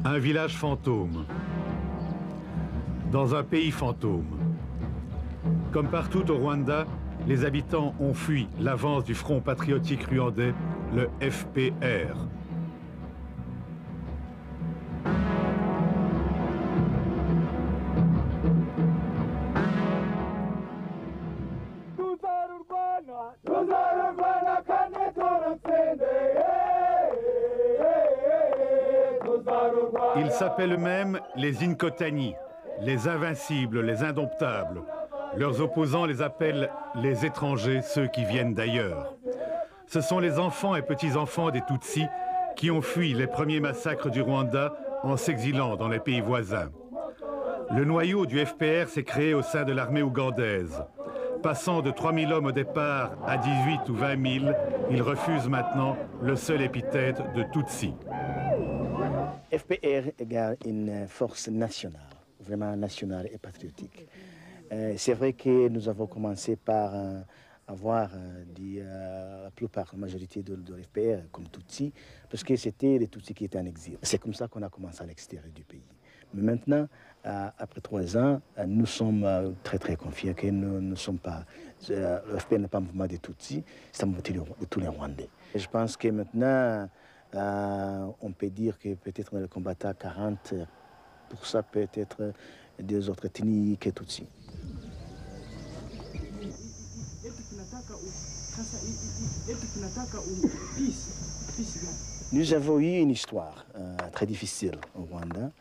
Un village fantôme, dans un pays fantôme. Comme partout au Rwanda, les habitants ont fui l'avance du Front patriotique rwandais, le FPR. Ils s'appellent eux-mêmes les Inkotani, les invincibles, les indomptables. Leurs opposants les appellent les étrangers, ceux qui viennent d'ailleurs. Ce sont les enfants et petits-enfants des Tutsis qui ont fui les premiers massacres du Rwanda en s'exilant dans les pays voisins. Le noyau du FPR s'est créé au sein de l'armée ougandaise. Passant de 3000 hommes au départ à 18 ou 20 000, ils refusent maintenant le seul épithète de Tutsi. FPR égale une force nationale, vraiment nationale et patriotique. C'est vrai que nous avons commencé par avoir la plupart, la majorité de l'FPR comme Tutsi, parce que c'était les Tutsis qui étaient en exil. C'est comme ça qu'on a commencé à l'extérieur du pays. Mais maintenant, après 3 ans, nous sommes très très confiants que nous ne sommes pas, le FPR n'est pas un mouvement des Tutsis, c'est un mouvement de tous les Rwandais. Et je pense que maintenant, on peut dire que peut-être dans le combat à 40%, peut-être des autres ethnies que Tutsis. Nous avons eu une histoire très difficile au Rwanda.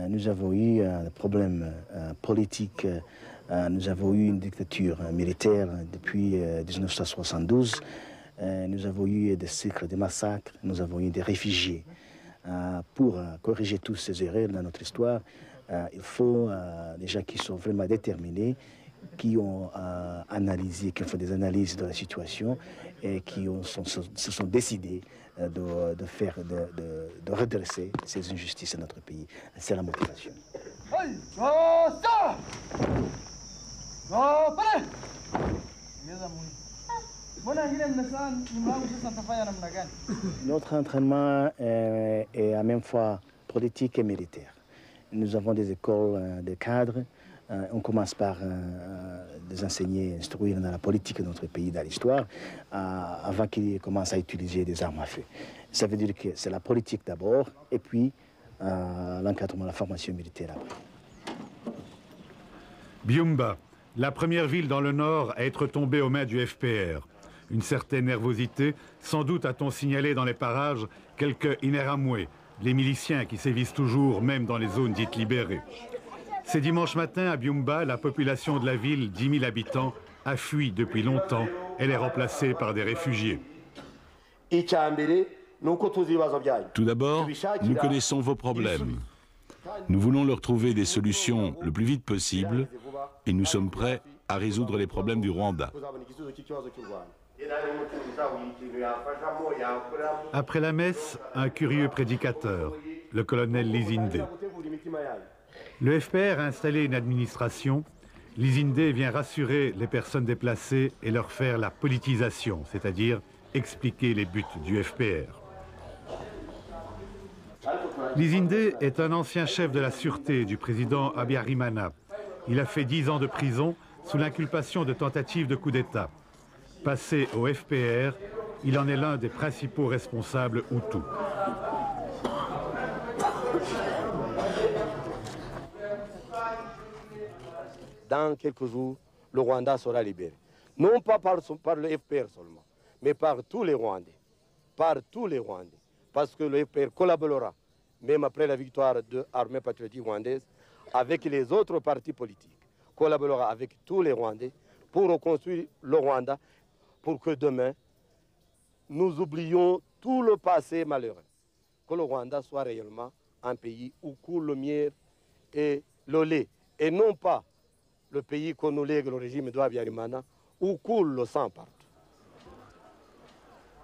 Nous avons eu des problèmes politiques. Nous avons eu une dictature militaire depuis 1972. Nous avons eu des cycles, des massacres. Nous avons eu des réfugiés. Pour corriger tous ces erreurs dans notre histoire, il faut des gens qui sont vraiment déterminés, qui ont analysé, qui ont fait des analyses de la situation et qui se sont décidés de redresser ces injustices dans notre pays. C'est la motivation. Notre entraînement est à même fois politique et militaire. Nous avons des écoles de cadres. On commence par les enseigner, instruire dans la politique de notre pays, dans l'histoire, avant qu'ils commencent à utiliser des armes à feu. Ça veut dire que c'est la politique d'abord, et puis l'encadrement, la formation militaire après. Byumba, la première ville dans le nord à être tombée aux mains du FPR. Une certaine nervosité, sans doute a-t-on signalé dans les parages quelques Ineramwe, les miliciens qui sévissent toujours, même dans les zones dites libérées. C'est dimanche matin à Byumba, la population de la ville, 10 000 habitants, a fui depuis longtemps. Elle est remplacée par des réfugiés. Tout d'abord, nous connaissons vos problèmes. Nous voulons leur trouver des solutions le plus vite possible et nous sommes prêts à résoudre les problèmes du Rwanda. Après la messe, un curieux prédicateur, le colonel Lizinde. Le FPR a installé une administration. Lizinde vient rassurer les personnes déplacées et leur faire la politisation, c'est-à-dire expliquer les buts du FPR. Lizinde est un ancien chef de la sûreté du président Habyarimana. Il a fait 10 ans de prison sous l'inculpation de tentative de coup d'État. Passé au FPR, il en est l'un des principaux responsables Hutus. Dans quelques jours, le Rwanda sera libéré. Non pas par le FPR seulement, mais par tous les Rwandais. Par tous les Rwandais. Parce que le FPR collaborera, même après la victoire de l'armée patriotique rwandaise, avec les autres partis politiques. Collaborera avec tous les Rwandais pour reconstruire le Rwanda, pour que demain, nous oublions tout le passé malheureux. Que le Rwanda soit réellement un pays où coule le miel et le lait, et non pas le pays qu'on nous lègue le régime de Habyarimana, où coule le sang partout.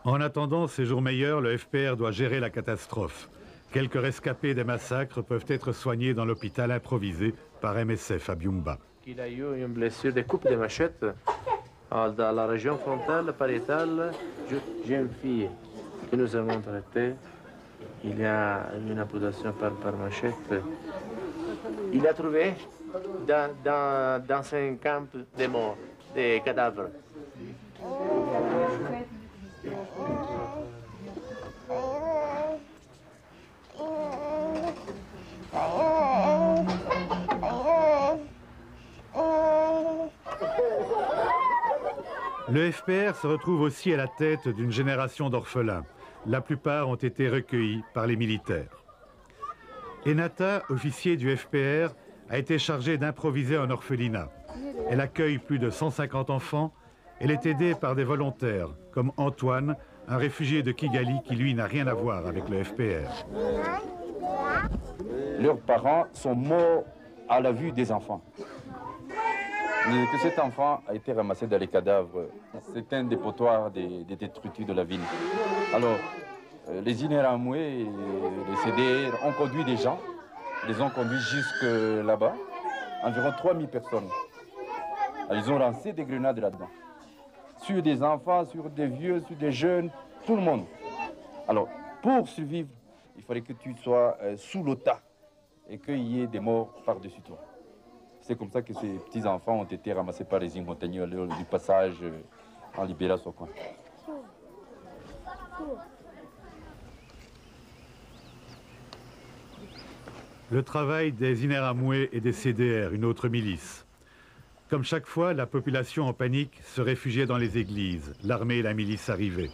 En attendant ces jours meilleurs, le FPR doit gérer la catastrophe. Quelques rescapés des massacres peuvent être soignés dans l'hôpital improvisé par MSF à Byumba. Il a eu une blessure de coupe de machette dans la région frontale, pariétale. J'ai une fille que nous avons traitée. Il y a une amputation par machette. Il a trouvé dans un camp de morts, des cadavres. Le FPR se retrouve aussi à la tête d'une génération d'orphelins. La plupart ont été recueillis par les militaires. Enata, officier du FPR, a été chargée d'improviser un orphelinat. Elle accueille plus de 150 enfants. Elle est aidée par des volontaires, comme Antoine, un réfugié de Kigali qui, lui, n'a rien à voir avec le FPR. Leurs parents sont morts à la vue des enfants. Que cet enfant a été ramassé dans les cadavres, c'est un dépotoir des détritus de la ville. Alors, les Imerahamwe et les CDR ont conduit des gens, les ont conduits jusque là-bas, environ 3000 personnes. Alors, ils ont lancé des grenades là-dedans, sur des enfants, sur des vieux, sur des jeunes, tout le monde. Alors, pour survivre, il fallait que tu sois sous le tas et qu'il y ait des morts par-dessus toi. C'est comme ça que ces petits-enfants ont été ramassés par les montagneux lors du passage en Libéria-Sokwa. Le travail des Imerahamwe et des CDR, une autre milice. Comme chaque fois, la population en panique se réfugiait dans les églises. L'armée et la milice arrivaient.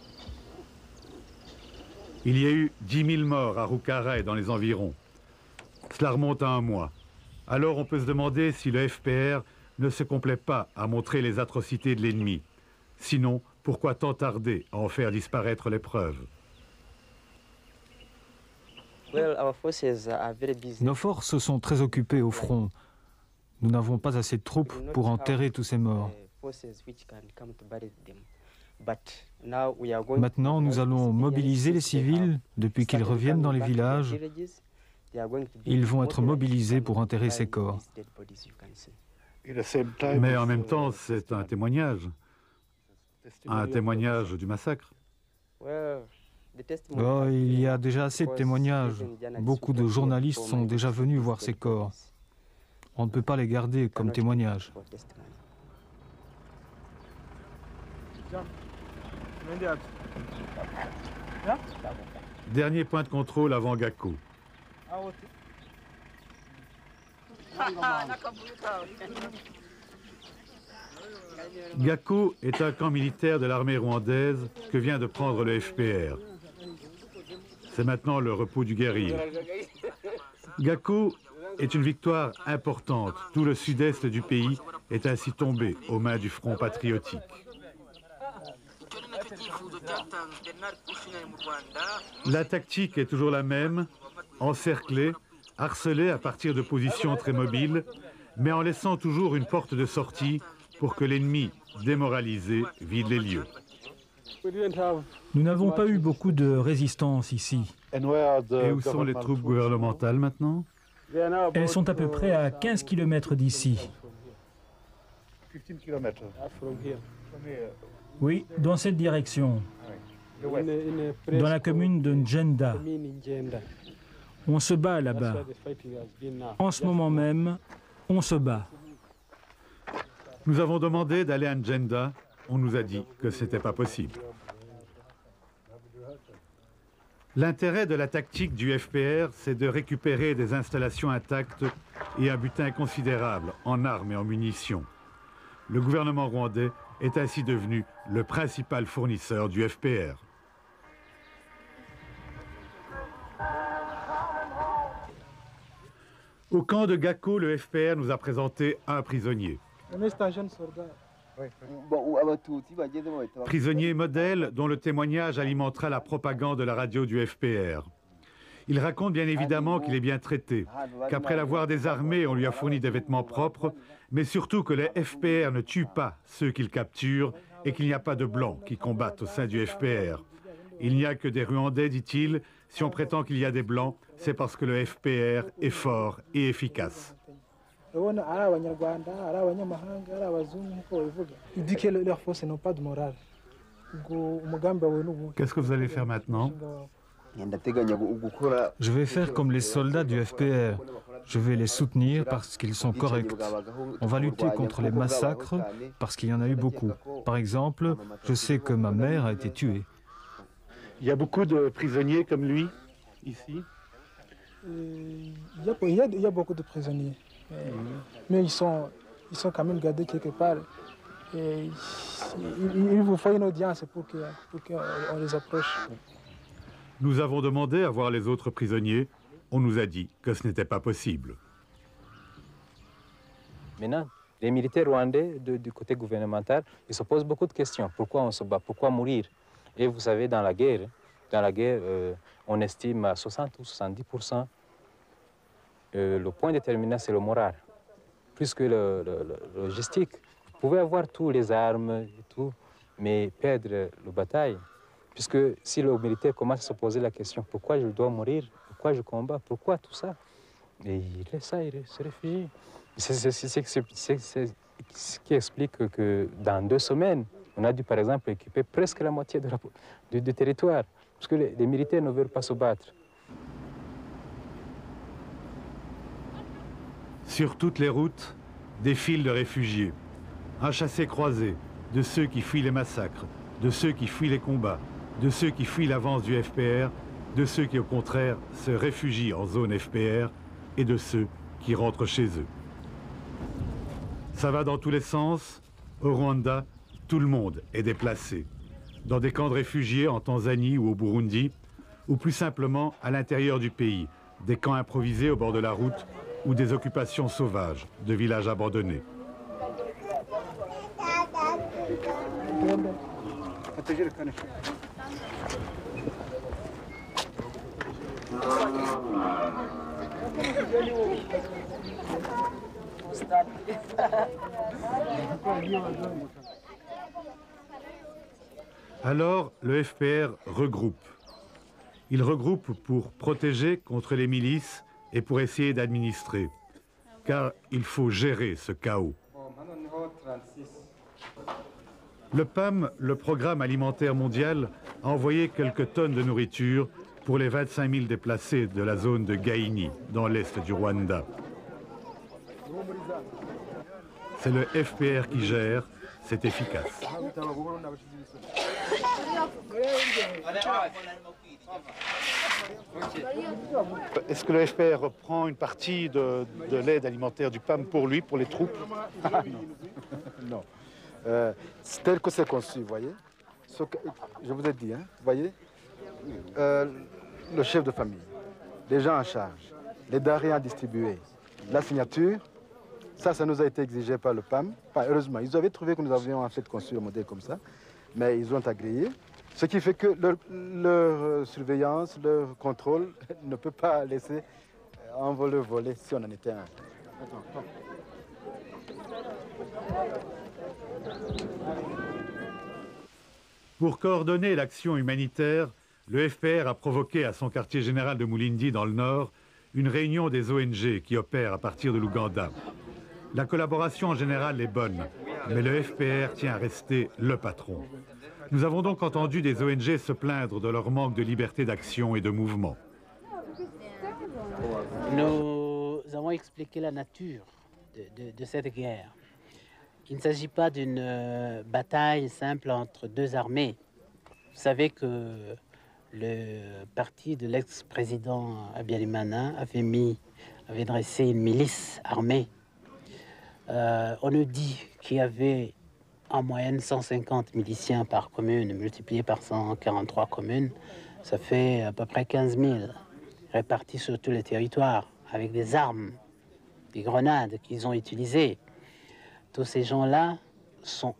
Il y a eu 10 000 morts à Rukara et dans les environs. Cela remonte à un mois. Alors on peut se demander si le FPR ne se complaît pas à montrer les atrocités de l'ennemi. Sinon, pourquoi tant tarder à en faire disparaître les preuves? Nos forces sont très occupées au front. Nous n'avons pas assez de troupes pour enterrer tous ces morts. Maintenant, nous allons mobiliser les civils depuis qu'ils reviennent dans les villages. Ils vont être mobilisés pour enterrer ces corps. Mais en même temps, c'est un témoignage du massacre. Oh, il y a déjà assez de témoignages. Beaucoup de journalistes sont déjà venus voir ces corps. On ne peut pas les garder comme témoignages. Dernier point de contrôle avant Gako. Gako est un camp militaire de l'armée rwandaise que vient de prendre le FPR. C'est maintenant le repos du guerrier. Gako est une victoire importante. Tout le sud-est du pays est ainsi tombé aux mains du Front patriotique. La tactique est toujours la même, encercler, harceler à partir de positions très mobiles, mais en laissant toujours une porte de sortie pour que l'ennemi, démoralisé, vide les lieux. Nous n'avons pas eu beaucoup de résistance ici. Et où sont les troupes gouvernementales maintenant? Elles sont à peu près à 15 km d'ici. Oui, dans cette direction, dans la commune de Njenda. On se bat là-bas. En ce moment même, on se bat. Nous avons demandé d'aller à Njenda. On nous a dit que ce n'était pas possible. L'intérêt de la tactique du FPR, c'est de récupérer des installations intactes et un butin considérable en armes et en munitions. Le gouvernement rwandais est ainsi devenu le principal fournisseur du FPR. Au camp de Gako, le FPR nous a présenté un prisonnier. Prisonnier modèle dont le témoignage alimentera la propagande de la radio du FPR. Il raconte bien évidemment qu'il est bien traité, qu'après l'avoir désarmé, on lui a fourni des vêtements propres, mais surtout que les FPR ne tuent pas ceux qu'ils capturent et qu'il n'y a pas de blancs qui combattent au sein du FPR. Il n'y a que des Rwandais, dit-il, Si on prétend qu'il y a des Blancs, c'est parce que le FPR est fort et efficace. Il dit que leurs forces n'ont pas de morale. Qu'est-ce que vous allez faire maintenant? Je vais faire comme les soldats du FPR. Je vais les soutenir parce qu'ils sont corrects. On va lutter contre les massacres parce qu'il y en a eu beaucoup. Par exemple, je sais que ma mère a été tuée. Il y a beaucoup de prisonniers comme lui, ici? Il y a beaucoup de prisonniers. Mais ils sont quand même gardés quelque part. Et il vous faut une audience pour qu'on les approche. Nous avons demandé à voir les autres prisonniers. On nous a dit que ce n'était pas possible. Maintenant, les militaires rwandais du côté gouvernemental, ils se posent beaucoup de questions. Pourquoi on se bat? Pourquoi mourir? Et vous savez, dans la guerre, on estime à 60 ou 70%. Le point déterminant, c'est le moral, plus que le logistique. Vous pouvez avoir toutes les armes et tout, mais perdre la bataille. Puisque si le militaire commence à se poser la question, pourquoi je dois mourir? Pourquoi je combats? Pourquoi tout ça? Et il laisse ça, il se réfugie. C'est ce qui explique que dans 2 semaines, on a dû par exemple équiper presque la moitié du territoire, parce que les militaires ne veulent pas se battre. Sur toutes les routes, des files de réfugiés. Un chassé-croisé de ceux qui fuient les massacres, de ceux qui fuient les combats, de ceux qui fuient l'avance du FPR, de ceux qui au contraire se réfugient en zone FPR et de ceux qui rentrent chez eux. Ça va dans tous les sens. Au Rwanda, tout le monde est déplacé. Dans des camps de réfugiés en Tanzanie ou au Burundi, ou plus simplement à l'intérieur du pays, des camps improvisés au bord de la route ou des occupations sauvages de villages abandonnés. Alors, le FPR regroupe. Il regroupe pour protéger contre les milices et pour essayer d'administrer. Car il faut gérer ce chaos. Le PAM, le Programme alimentaire mondial, a envoyé quelques tonnes de nourriture pour les 25 000 déplacés de la zone de Gaïni, dans l'est du Rwanda. C'est le FPR qui gère, c'est efficace. Est-ce que le FPR reprend une partie de l'aide alimentaire du PAM pour lui, pour les troupes? Non. C'est tel que c'est conçu, vous voyez. Je vous ai dit, hein, vous voyez. Le chef de famille, les gens en charge, les denrées à distribuer, la signature, ça nous a été exigé par le PAM. Enfin, heureusement, ils avaient trouvé que nous avions en fait conçu un modèle comme ça, mais ils ont agréé. Ce qui fait que leur surveillance, leur contrôle ne peut pas laisser envoler voler si on en était un. Pour coordonner l'action humanitaire, le FPR a provoqué à son quartier général de Mulindi, dans le nord, une réunion des ONG qui opèrent à partir de l'Ouganda. La collaboration en général est bonne, mais le FPR tient à rester le patron. Nous avons donc entendu des ONG se plaindre de leur manque de liberté d'action et de mouvement. Nous avons expliqué la nature de cette guerre. Il ne s'agit pas d'une bataille simple entre 2 armées. Vous savez que le parti de l'ex-président Habyarimana avait dressé une milice armée. On nous dit qu'il y avait en moyenne 150 miliciens par commune, multiplié par 143 communes. Ça fait à peu près 15 000 répartis sur tous les territoires, avec des armes, des grenades qu'ils ont utilisées. Tous ces gens-là sont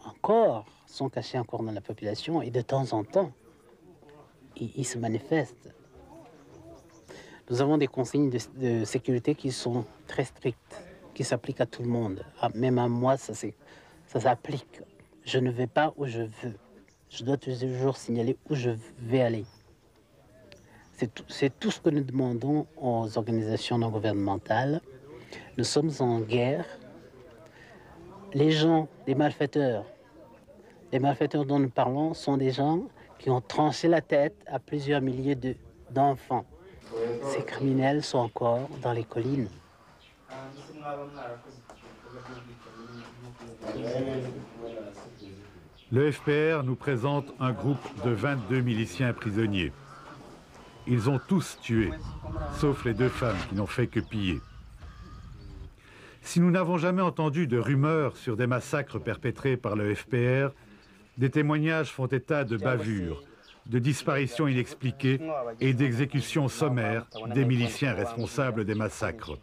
cachés encore dans la population et de temps en temps, ils se manifestent. Nous avons des consignes de sécurité qui sont très strictes, qui s'appliquent à tout le monde. Même à moi, ça s'applique. Je ne vais pas où je veux. Je dois toujours signaler où je vais aller. C'est tout ce que nous demandons aux organisations non gouvernementales. Nous sommes en guerre. Les gens, les malfaiteurs dont nous parlons sont des gens qui ont tranché la tête à plusieurs milliers d'enfants. Ces criminels sont encore dans les collines. Le FPR nous présente un groupe de 22 miliciens prisonniers. Ils ont tous tué, sauf les 2 femmes qui n'ont fait que piller. Si nous n'avons jamais entendu de rumeurs sur des massacres perpétrés par le FPR, des témoignages font état de bavures, de disparitions inexpliquées et d'exécutions sommaires des miliciens responsables des massacres.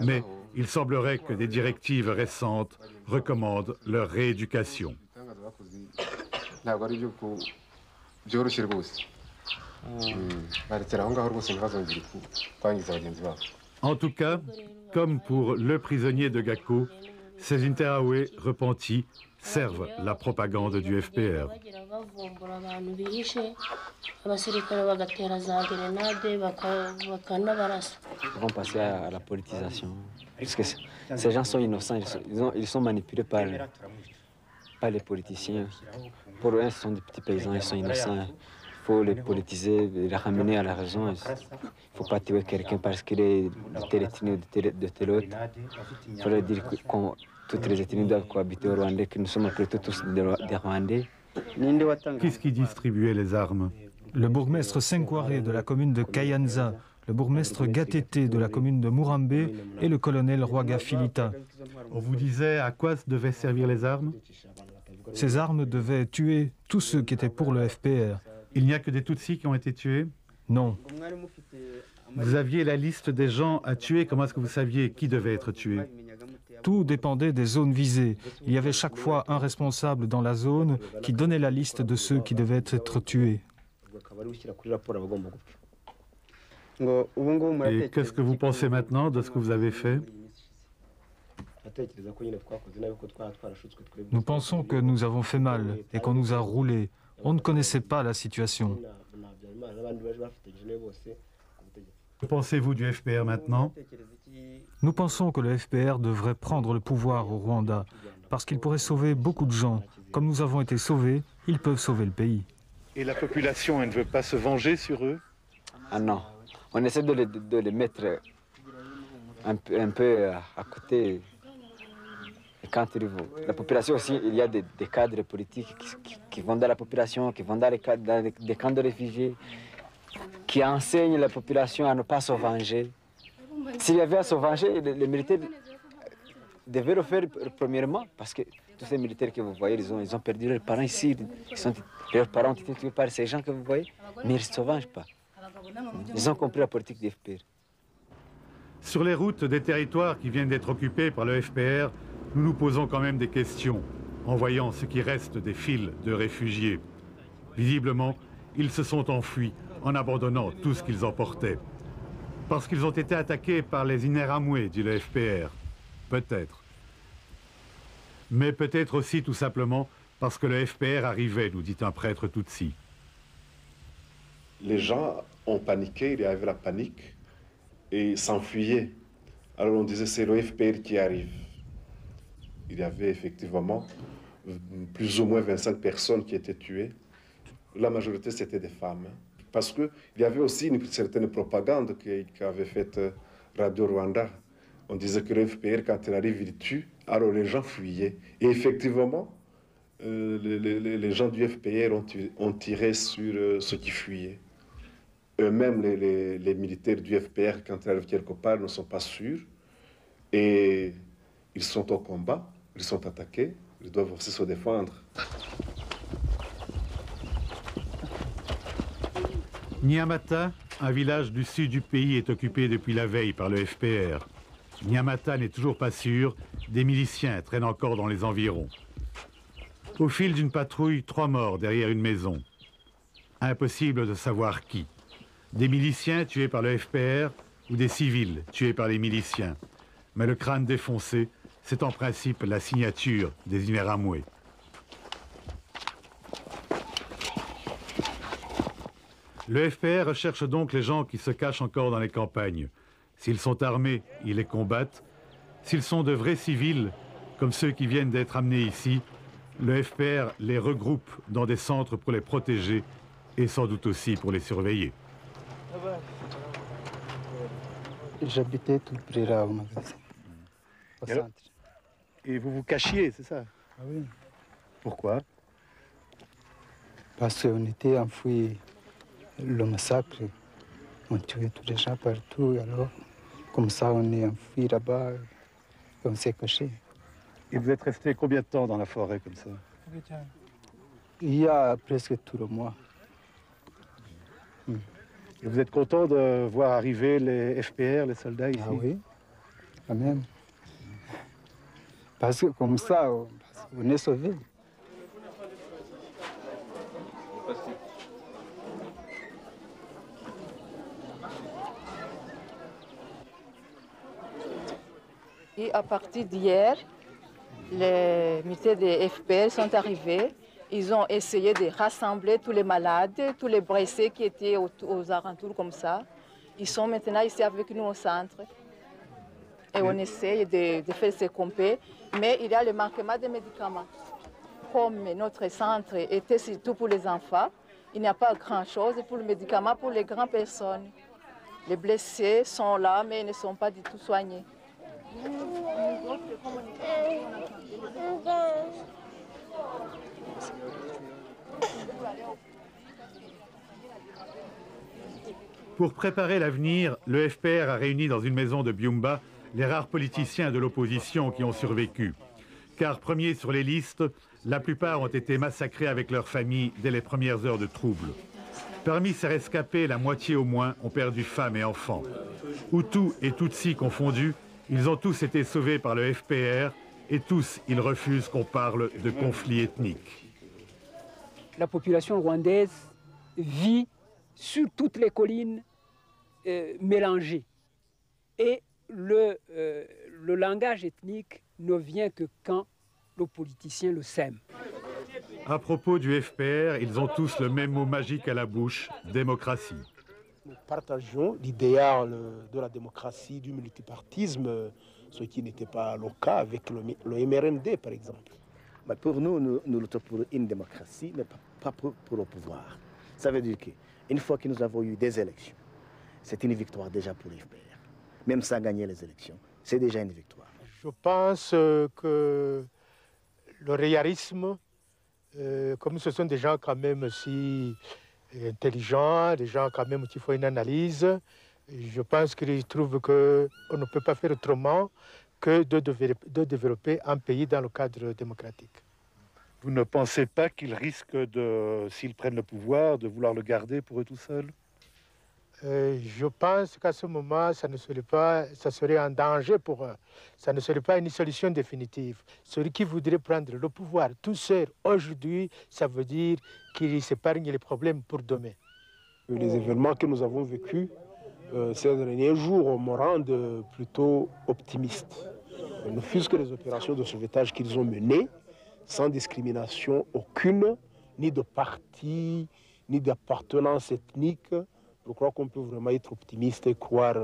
Mais il semblerait que des directives récentes recommandent leur rééducation. En tout cas, comme pour le prisonnier de Gako, ces Interahamwe repentis servent la propagande du FPR. Ils vont passer à la politisation. Parce que ces gens sont innocents, ils sont manipulés par les politiciens. Pour eux, ce sont des petits paysans, ils sont innocents. Il faut les politiser, les ramener à la raison. Il ne faut pas tuer quelqu'un parce qu'il est de telle ethnie ou de telle autre. Il faut leur dire que toutes les ethnies doivent cohabiter au Rwanda, que nous sommes après tout tous des Rwandais. Qu'est-ce qui distribuait les armes? Le bourgmestre Senkware de la commune de Kayanza, le bourgmestre Gatete de la commune de Murambe et le colonel Rwaga Filita. On vous disait à quoi devaient servir les armes? Ces armes devaient tuer tous ceux qui étaient pour le FPR. Il n'y a que des Tutsis qui ont été tués? Non. Vous aviez la liste des gens à tuer. Comment est-ce que vous saviez qui devait être tué? Tout dépendait des zones visées. Il y avait chaque fois un responsable dans la zone qui donnait la liste de ceux qui devaient être tués. Et qu'est-ce que vous pensez maintenant de ce que vous avez fait? Nous pensons que nous avons fait mal et qu'on nous a roulés. On ne connaissait pas la situation. Que pensez-vous du FPR maintenant? Nous pensons que le FPR devrait prendre le pouvoir au Rwanda parce qu'il pourrait sauver beaucoup de gens. Comme nous avons été sauvés, ils peuvent sauver le pays. Et la population, elle ne veut pas se venger sur eux? Ah non. On essaie de les mettre un peu à côté. Et quand la population aussi, il y a des cadres politiques qui vont dans la population, qui vont dans des camps de réfugiés, qui enseignent la population à ne pas se venger. S'il y avait à se venger, les militaires devaient le faire premièrement, parce que tous ces militaires que vous voyez, ils ont perdu leurs parents ici. Leurs parents ont été tués par ces gens que vous voyez, mais ils ne se vengent pas. Ils ont compris la politique des FPR. Sur les routes des territoires qui viennent d'être occupés par le FPR, nous nous posons quand même des questions en voyant ce qui reste des files de réfugiés. Visiblement, ils se sont enfuis en abandonnant tout ce qu'ils emportaient. Parce qu'ils ont été attaqués par les Interahamwe, dit le FPR. Peut-être. Mais peut-être aussi tout simplement parce que le FPR arrivait, nous dit un prêtre Tutsi. Les gens ont paniqué, il y avait la panique et s'enfuyaient. Alors on disait c'est le FPR qui arrive. Il y avait effectivement plus ou moins 25 personnes qui étaient tuées. La majorité, c'était des femmes. Parce qu'il y avait aussi une certaine propagande qu'avait faite Radio Rwanda. On disait que le FPR, quand il arrive, il tue. Alors les gens fuyaient. Et effectivement, les gens du FPR ont tiré sur ceux qui fuyaient. Eux-mêmes, les militaires du FPR, quand ils arrivent quelque part, ne sont pas sûrs. Et ils sont au combat. Ils sont attaqués, ils doivent aussi se défendre. Nyamata, un village du sud du pays, est occupé depuis la veille par le FPR. Nyamata n'est toujours pas sûr, des miliciens traînent encore dans les environs. Au fil d'une patrouille, 3 morts derrière une maison. Impossible de savoir qui. Des miliciens tués par le FPR ou des civils tués par les miliciens. Mais le crâne défoncé, c'est en principe la signature des Le FPR recherche donc les gens qui se cachent encore dans les campagnes. S'ils sont armés, ils les combattent. S'ils sont de vrais civils, comme ceux qui viennent d'être amenés ici, le FPR les regroupe dans des centres pour les protéger et sans doute aussi pour les surveiller. J'habitais tout près là au magasin, au centre. Et vous vous cachiez, c'est ça? Ah oui. Pourquoi? Parce qu'on était enfouis, le massacre, on tuait tous les gens partout, alors comme ça on est enfouis là-bas, on s'est caché. Et vous êtes resté combien de temps dans la forêt comme ça? Il y a presque tout le mois. Et vous êtes content de voir arriver les FPR, les soldats ici? Ah oui, quand même. Parce que comme ça, on est sauvés. Et à partir d'hier, les militaires des FPR sont arrivés. Ils ont essayé de rassembler tous les malades, tous les blessés qui étaient aux alentours comme ça. Ils sont maintenant ici avec nous au centre. Et on essaye de faire ce qu'on peut. Mais il y a le manquement de médicaments. Comme notre centre était surtout pour les enfants, il n'y a pas grand-chose pour les médicaments pour les grandes personnes. Les blessés sont là, mais ils ne sont pas du tout soignés. Pour préparer l'avenir, le FPR a réuni dans une maison de Byumba les rares politiciens de l'opposition qui ont survécu. Car premiers sur les listes, la plupart ont été massacrés avec leurs familles dès les premières heures de troubles. Parmi ces rescapés, la moitié au moins ont perdu femmes et enfants. Hutus et Tutsis confondus, ils ont tous été sauvés par le FPR et tous, ils refusent qu'on parle de conflit ethnique. La population rwandaise vit sur toutes les collines mélangées. Et le langage ethnique ne vient que quand le politicien le sème. À propos du FPR, ils ont tous le même mot magique à la bouche, démocratie. Nous partageons l'idéal de la démocratie, du multipartisme, ce qui n'était pas le cas avec le MRND, par exemple. Mais pour nous, nous luttons pour une démocratie, mais pas pour le pouvoir. Ça veut dire qu'une fois que nous avons eu des élections, c'est une victoire déjà pour le FPR. Même sans gagner les élections, c'est déjà une victoire. Je pense que le réalisme, comme ce sont des gens quand même si intelligents, des gens quand même qui font une analyse, je pense qu'ils trouvent qu'on ne peut pas faire autrement que de développer un pays dans le cadre démocratique. Vous ne pensez pas qu'ils risquent, s'ils prennent le pouvoir, de vouloir le garder pour eux tout seuls? Je pense qu'à ce moment, ça serait un danger pour eux. Ça ne serait pas une solution définitive. Celui qui voudrait prendre le pouvoir tout seul aujourd'hui, ça veut dire qu'il s'épargne les problèmes pour demain. Les événements que nous avons vécus ces derniers jours me rendent plutôt optimiste. Ne fût-ce que les opérations de sauvetage qu'ils ont menées, sans discrimination aucune, ni de parti, ni d'appartenance ethnique, je crois qu'on peut vraiment être optimiste et croire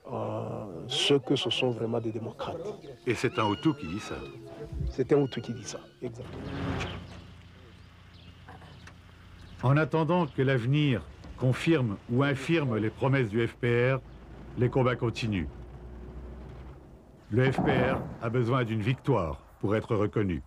en ceux que ce sont vraiment des démocrates. Et c'est un Hutu qui dit ça. C'est un Hutu qui dit ça, exactement. En attendant que l'avenir confirme ou infirme les promesses du FPR, les combats continuent. Le FPR a besoin d'une victoire pour être reconnu.